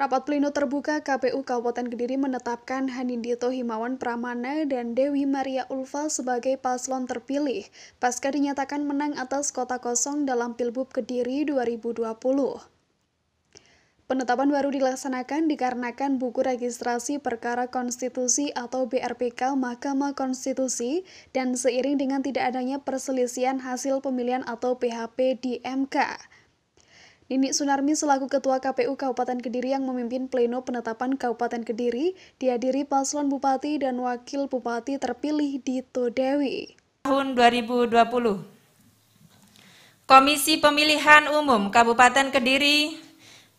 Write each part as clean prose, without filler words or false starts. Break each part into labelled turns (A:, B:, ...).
A: Rapat pleno terbuka KPU Kabupaten Kediri menetapkan Hanindito Himawan Pramana dan Dewi Maria Ulfa sebagai paslon terpilih pasca dinyatakan menang atas kota kosong dalam Pilbub Kediri 2020. Penetapan baru dilaksanakan dikarenakan buku registrasi perkara konstitusi atau BRPK Mahkamah Konstitusi dan seiring dengan tidak adanya perselisihan hasil pemilihan atau PHP di MK. Nini Sunarmi selaku Ketua KPU Kabupaten Kediri yang memimpin pleno penetapan Kabupaten Kediri dihadiri paslon Bupati dan Wakil Bupati terpilih Dito Dewi.
B: Tahun 2020, Komisi Pemilihan Umum Kabupaten Kediri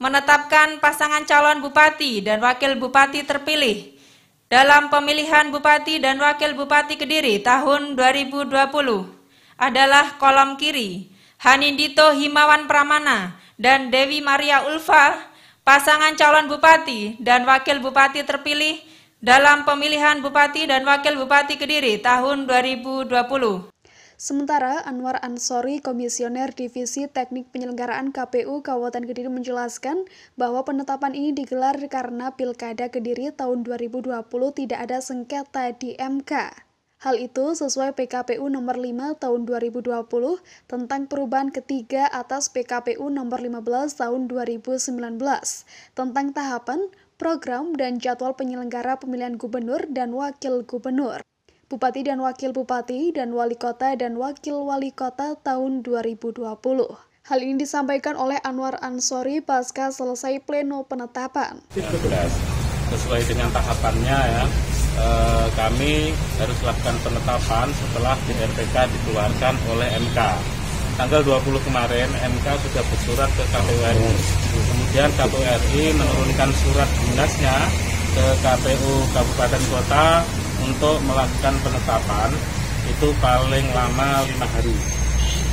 B: menetapkan pasangan calon Bupati dan Wakil Bupati terpilih dalam pemilihan Bupati dan Wakil Bupati Kediri tahun 2020 adalah kolom kiri Hanindito Himawan Pramana dan Dewi Maria Ulfa, pasangan calon Bupati dan Wakil Bupati terpilih dalam pemilihan Bupati dan Wakil Bupati Kediri tahun 2020.
A: Sementara Anwar Ansori, Komisioner Divisi Teknik Penyelenggaraan KPU Kabupaten Kediri menjelaskan bahwa penetapan ini digelar karena Pilkada Kediri tahun 2020 tidak ada sengketa di MK. Hal itu sesuai PKPU nomor 5 tahun 2020 tentang perubahan ketiga atas PKPU nomor 15 tahun 2019 tentang tahapan, program, dan jadwal penyelenggara pemilihan gubernur dan wakil gubernur, bupati dan wakil bupati, dan wali kota dan wakil wali kota tahun 2020. Hal ini disampaikan oleh Anwar Ansori pasca selesai pleno penetapan.
C: Sesuai dengan tahapannya ya. Kami harus lakukan penetapan setelah BRPK dikeluarkan oleh MK. Tanggal 20 kemarin MK sudah bersurat ke KPU RI. Kemudian KPU RI menurunkan surat dinasnya ke KPU Kabupaten Kota untuk melakukan penetapan, itu paling lama 5 hari.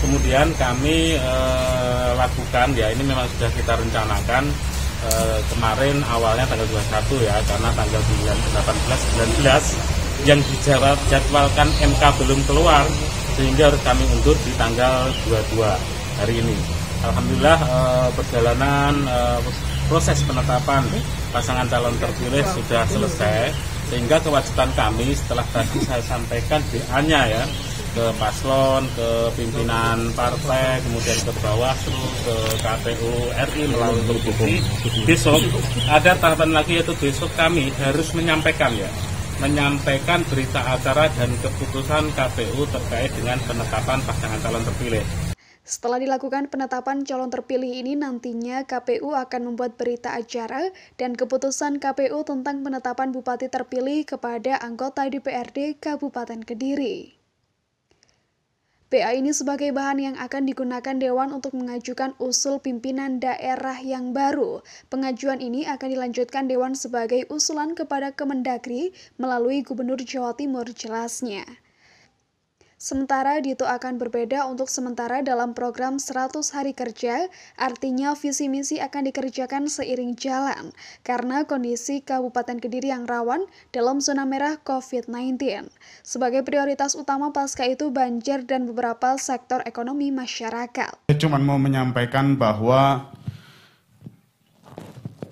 C: Kemudian kami lakukan, ya ini memang sudah kita rencanakan, kemarin awalnya tanggal 21 ya, karena tanggal 18, 19 yang dijadwalkan MK belum keluar, sehingga harus kami undur di tanggal 22 hari ini. Alhamdulillah perjalanan proses penetapan pasangan calon terpilih sudah selesai, sehingga kewajiban kami setelah tadi saya sampaikan BA-nya ya, ke paslon, ke pimpinan partai, kemudian ke Bawaslu, ke KPU RI melalui Provinsi. Besok ada tahapan lagi, yaitu besok kami harus menyampaikan berita acara dan keputusan KPU terkait dengan penetapan pasangan calon terpilih.
A: Setelah dilakukan penetapan calon terpilih ini, nantinya KPU akan membuat berita acara dan keputusan KPU tentang penetapan bupati terpilih kepada anggota DPRD Kabupaten Kediri. BA ini sebagai bahan yang akan digunakan Dewan untuk mengajukan usul pimpinan daerah yang baru. Pengajuan ini akan dilanjutkan Dewan sebagai usulan kepada Kemendagri melalui Gubernur Jawa Timur, jelasnya. Sementara Dito akan berbeda untuk sementara dalam program 100 hari kerja, artinya visi misi akan dikerjakan seiring jalan, karena kondisi Kabupaten Kediri yang rawan dalam zona merah COVID-19. Sebagai prioritas utama pasca itu banjir dan beberapa sektor ekonomi masyarakat.
D: Saya cuma mau menyampaikan bahwa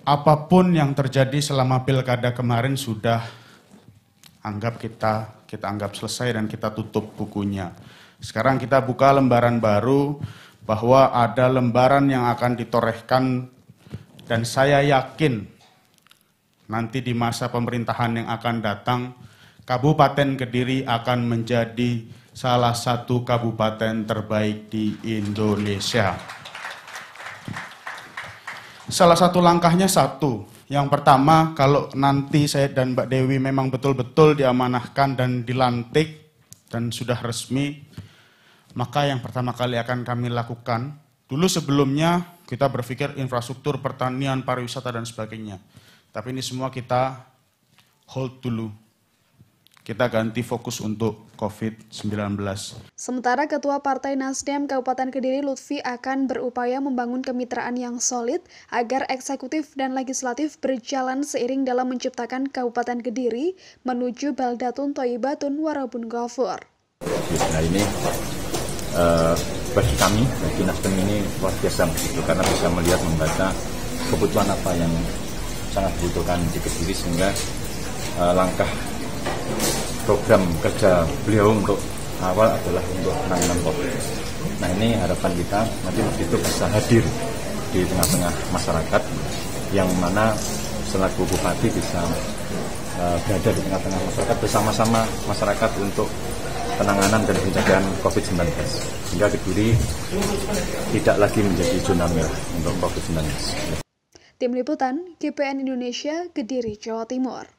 D: apapun yang terjadi selama pilkada kemarin sudah kita anggap selesai dan kita tutup bukunya. Sekarang kita buka lembaran baru, bahwa ada lembaran yang akan ditorehkan, dan saya yakin nanti di masa pemerintahan yang akan datang, Kabupaten Kediri akan menjadi salah satu kabupaten terbaik di Indonesia. Salah satu langkahnya satu. Yang pertama, kalau nanti saya dan Mbak Dewi memang betul-betul diamanahkan dan dilantik dan sudah resmi, maka yang pertama kali akan kami lakukan, dulu sebelumnya kita berpikir infrastruktur, pertanian, pariwisata, dan sebagainya. Tapi ini semua kita hold dulu. Kita ganti fokus untuk COVID-19.
A: Sementara Ketua Partai Nasdem Kabupaten Kediri Lutfi akan berupaya membangun kemitraan yang solid agar eksekutif dan legislatif berjalan seiring dalam menciptakan Kabupaten Kediri menuju Baldatun Thayyibatun Warabun Ghafur.
E: Nah ini bagi kami, bagi Nasdem ini luar biasa begitu, karena bisa melihat, membaca kebutuhan apa yang sangat dibutuhkan di Kediri, sehingga langkah program kerja beliau untuk awal adalah untuk penanganan COVID. Nah, ini harapan kita nanti itu bisa hadir di tengah-tengah masyarakat, yang mana selaku Bupati bisa berada di tengah-tengah masyarakat bersama-sama masyarakat untuk penanganan dan pencegahan COVID-19, sehingga Kediri tidak lagi menjadi zona merah untuk COVID-19.
A: Tim Liputan, GPN Indonesia, Kediri, Jawa Timur.